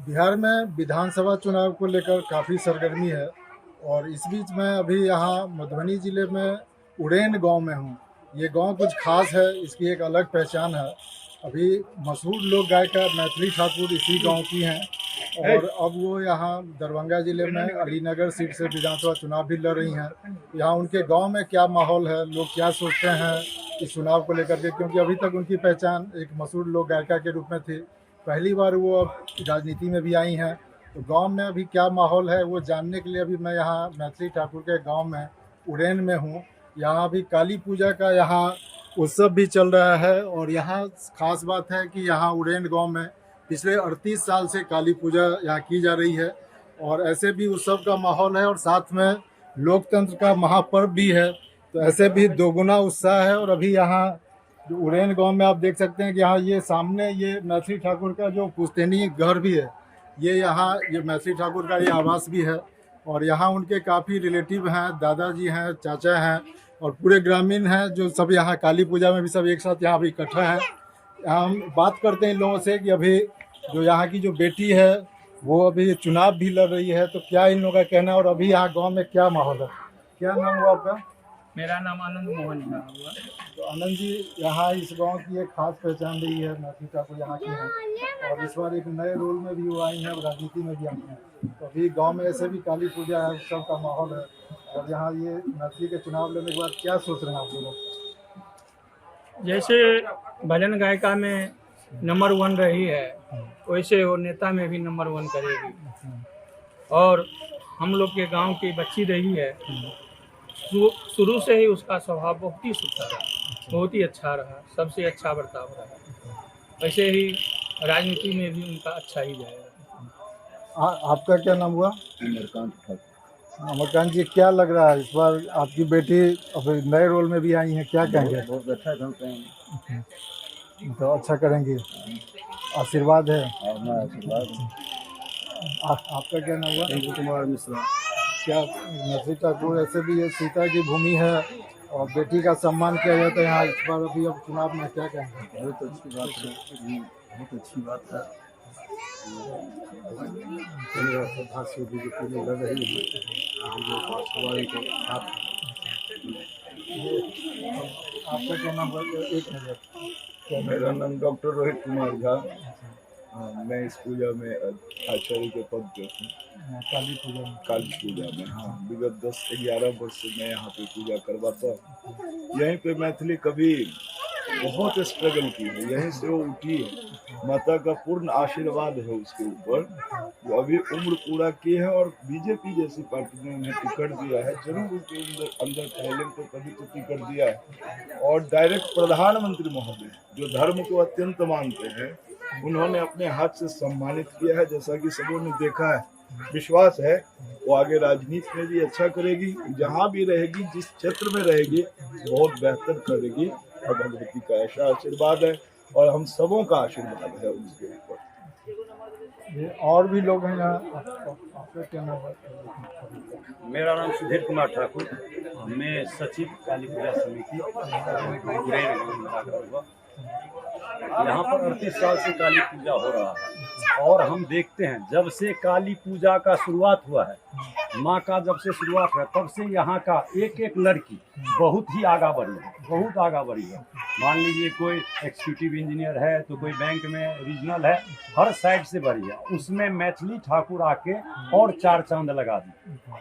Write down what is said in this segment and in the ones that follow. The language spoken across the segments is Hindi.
बिहार में विधानसभा चुनाव को लेकर काफ़ी सरगर्मी है और इस बीच मैं अभी यहाँ मधुबनी ज़िले में उड़ेन गांव में हूँ। ये गांव कुछ खास है, इसकी एक अलग पहचान है। अभी मशहूर लोक गायिका मैथिली ठाकुर इसी गांव की हैं और अब वो यहाँ दरभंगा ज़िले में अलीनगर सीट से विधानसभा चुनाव भी लड़ रही हैं। यहाँ उनके गाँव में क्या माहौल है, लोग क्या सोचते हैं इस चुनाव को लेकर के, क्योंकि अभी तक उनकी पहचान एक मशहूर लोक गायिका के रूप में थी। पहली बार वो अब राजनीति में भी आई हैं, तो गांव में अभी क्या माहौल है वो जानने के लिए अभी मैं यहाँ मैथिली ठाकुर के गांव में उड़ेन में हूँ। यहाँ अभी काली पूजा का यहाँ उत्सव भी चल रहा है और यहाँ खास बात है कि यहाँ उड़ेन गांव में पिछले 38 साल से काली पूजा यहाँ की जा रही है और ऐसे भी उत्सव का माहौल है और साथ में लोकतंत्र का महापर्व भी है, तो ऐसे भी दोगुना उत्साह है। और अभी यहाँ जो उड़ेन गांव में आप देख सकते हैं कि यहाँ ये सामने ये मैथिली ठाकुर का जो पुश्तैनी घर भी है, ये मैथिली ठाकुर का ये आवास भी है और यहाँ उनके काफ़ी रिलेटिव हैं, दादाजी हैं, चाचा हैं और पूरे ग्रामीण हैं जो सब यहाँ काली पूजा में भी सब एक साथ यहाँ भी इकट्ठा हैं। हम बात करते हैं इन लोगों से कि अभी जो यहाँ की जो बेटी है वो अभी चुनाव भी लड़ रही है, तो क्या इन लोगों का कहना है और अभी यहाँ गाँव में क्या माहौल है। क्या नाम हुआ आपका? मेरा नाम आनंद मोहन है। तो आनंद जी, यहाँ इस गांव की एक खास पहचान रही है, मैथिली ठाकुर यहाँ की है और इस बार एक नए रोल में भी वो आई हैं और राजनीति में भी आई हैं। तो अभी गांव में ऐसे भी काली पूजा है, उत्सव का माहौल है और यहाँ ये मैथिली के चुनाव लड़ने के बाद क्या सोच रहे हैं आप लोग? जैसे भजन गायिका में नंबर 1 रही है, वैसे वो नेता में भी नंबर 1 करेगी। और हम लोग के गांव की बच्ची रही है, शुरू से ही उसका स्वभाव बहुत ही सुथरा रहा, बहुत ही अच्छा रहा, सबसे अच्छा बर्ताव रहा। वैसे ही राजनीति में भी उनका अच्छा ही जाएगा। आपका क्या नाम हुआ? अमरकांत ठाकुर। अमरकांत जी, क्या लग रहा है इस बार आपकी बेटी अभी नए रोल में भी आई हैं, क्या कहेंगे? बहुत अच्छा ढंग से तो अच्छा करेंगे, आशीर्वाद है। आशीर्वाद। आपका क्या नाम हुआ? टिंकू कुमार मिश्रा। क्या मैथिली ठाकुर ऐसे भी ये सीता की भूमि है और बेटी का सम्मान किया जाता है यहाँ इस बार अभी अब चुनाव में, क्या कहेंगे? बहुत अच्छी बात है, बहुत अच्छी बात है। बीजेपी में लड़ रही है, आपका क्या नाम है? एक मिनट। मेरा नाम डॉक्टर रोहित कुमार झा। मैं इस पूजा में आचार्य के पद पे हूँ। काली पूजा में हाँ, विगत 10-11 वर्ष से मैं यहाँ पे पूजा करवाता हूँ। यहीं पे मैथिली कभी बहुत स्ट्रगल की है, यहीं से वो उठी है। माता का पूर्ण आशीर्वाद है उसके ऊपर। वो अभी उम्र पूरा की है और बीजेपी जैसी पार्टी ने उन्हें टिकट दिया है, जरूर उसके अंदर टैलेंट को तभी तो टिकट दिया है। और डायरेक्ट प्रधानमंत्री महोदय जो धर्म को अत्यंत मानते हैं, उन्होंने अपने हाथ से सम्मानित किया है। जैसा कि सबों ने देखा है, विश्वास है वो आगे राजनीति में भी अच्छा करेगी, जहाँ भी रहेगी, जिस क्षेत्र में रहेगी बहुत बेहतर करेगी। और भगवती का ऐसा आशीर्वाद है और हम सबों का आशीर्वाद है उसके ऊपर। और भी लोग हैं यहाँ, आपका क्या नाम है? मेरा नाम सुधीर कुमार ठाकुर, मैं सचिव काली पूजा समिति यहाँ पर 38 साल से काली पूजा हो रहा है और हम देखते हैं जब से काली पूजा का शुरुआत हुआ है, माँ का जब से शुरुआत है तब से यहाँ का एक एक लड़की बहुत ही आगा बढ़ी है, बहुत आगा बढ़ी है। मान लीजिए कोई एग्जीक्यूटिव इंजीनियर है तो कोई बैंक में रीजनल है, हर साइड से बढ़ी है। उसमें मैथिली ठाकुर आके और 4 चांद लगा दी।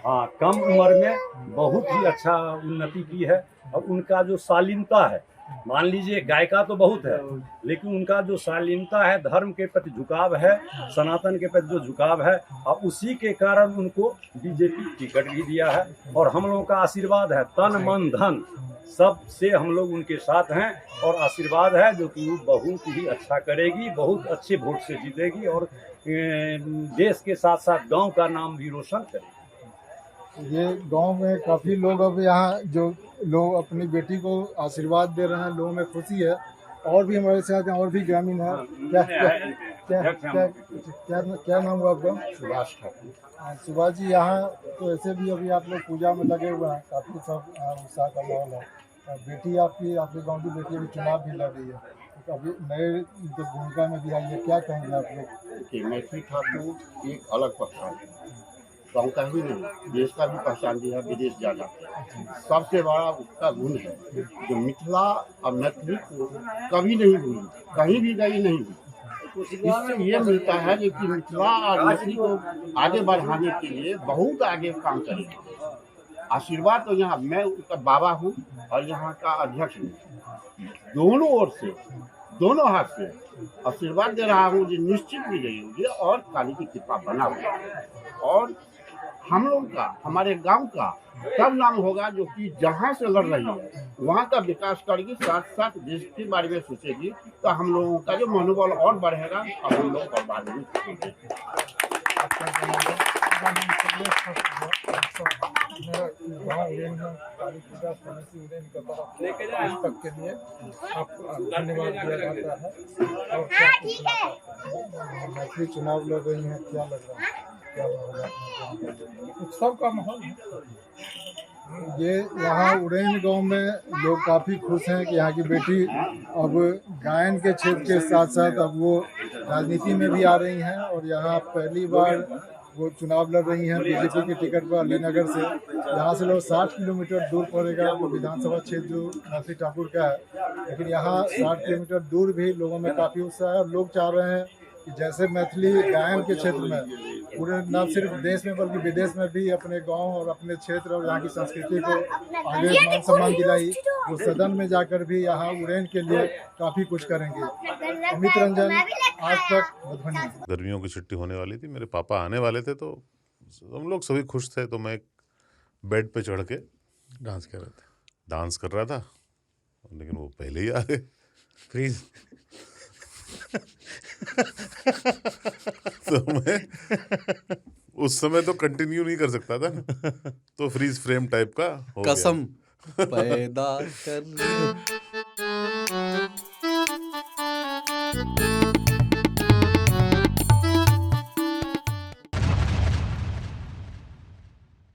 हाँ, कम उम्र में बहुत ही अच्छा उन्नति की है। और उनका जो शालीनता है, मान लीजिए गायिका तो बहुत है, लेकिन उनका जो शालीनता है, धर्म के प्रति झुकाव है, सनातन के प्रति जो झुकाव है, और उसी के कारण उनको बीजेपी टिकट भी दिया है। और हम लोगों का आशीर्वाद है, तन मन धन सब से हम लोग उनके साथ हैं और आशीर्वाद है जो कि वो बहुत ही अच्छा करेगी, बहुत अच्छे वोट से जीतेगी और देश के साथ साथ गाँव का नाम भी रोशन करेगी। ये गांव में काफ़ी लोग अब यहाँ जो लोग अपनी बेटी को आशीर्वाद दे रहे हैं, लोगों में खुशी है। और भी हमारे साथ हैं, और भी ग्रामीण है। क्या क्या क्या क्या क्या क्या नाम हुआ आपका? सुभाष ठाकुर। सुभाष जी, यहाँ तो ऐसे भी अभी आप लोग पूजा में लगे हुए हैं, काफ़ी सब उत्साह का माहौल है। बेटी आपकी, आपके गांव की बेटी अभी चुनाव भी लड़ रही है, तो अभी नए जो भूमिका में भी आई है, क्या कहेंगे आप लोग? कि मैथिली ठाकुर एक अलग पहचान है, गाँव का ही नहीं देश का भी पहचान दिया, विदेश जा जाते हैं। सबसे बड़ा उसका गुण है जो मिथिला और मैथिली को कभी नहीं भूली, कहीं भी गई नहीं हुई। इससे ये मिलता है कि मिथिला और मैथिली को आगे बढ़ाने के लिए बहुत आगे काम करेंगे। आशीर्वाद तो यहाँ मैं उसका बाबा हूँ और यहाँ का अध्यक्ष हूँ, दोनों ओर से दोनों हाथ से आशीर्वाद दे रहा हूँ कि निश्चित भी गई होगी और काली की कृपा बना हुआ और हम लोग का, हमारे गांव का तब नाम होगा जो कि जहां से लड़ रही है वहां का विकास करेगी, साथ साथ देश के बारे में सोचेगी, तो हम लोगों का जो मनोबल और बढ़ेगा और हम लोग और बारे में सोचेंगे। काली पूजा समिति उड़ेन की तरफ पुस्तक के लिए आपको धन्यवाद दिया जाता है। और क्या मैथिली चुनाव लड़ रही हैं, क्या लग रहा है, क्या माहौल है? उत्सव का माहौल है। ये यहाँ उड़ेन गांव में लोग काफ़ी खुश हैं कि यहाँ की बेटी अब गायन के क्षेत्र के साथ साथ अब वो राजनीति में भी आ रही हैं और यहाँ पहली बार वो चुनाव लड़ रही हैं बीजेपी के टिकट पर अलीनगर से। यहाँ से लोग 60 किलोमीटर दूर पड़ेगा तो विधानसभा क्षेत्र जो मैथिली ठाकुर का है, लेकिन यहाँ 60 किलोमीटर दूर भी लोगों में काफ़ी उत्साह है और लोग चाह रहे हैं कि जैसे मैथिली गायन के क्षेत्र में पूरे न सिर्फ देश में बल्कि विदेश में भी अपने गांव और अपने क्षेत्र और यहाँ की संस्कृति को आगे मान सम्मान दिलाई, वो सदन में जाकर भी यहाँ उड़ेन के लिए काफ़ी कुछ करेंगे। अमित रंजन, आज तक, मधुबनी। गर्मियों की छुट्टी होने वाली थी, मेरे पापा आने वाले थे तो हम लोग सभी खुश थे, तो मैं एक बेड पे चढ़ के डांस कर रहा था, लेकिन वो पहले ही आ गए। फ्रीज तो मैं उस समय तो कंटिन्यू नहीं कर सकता था, तो फ्रीज फ्रेम टाइप का हो कसम पैदा कर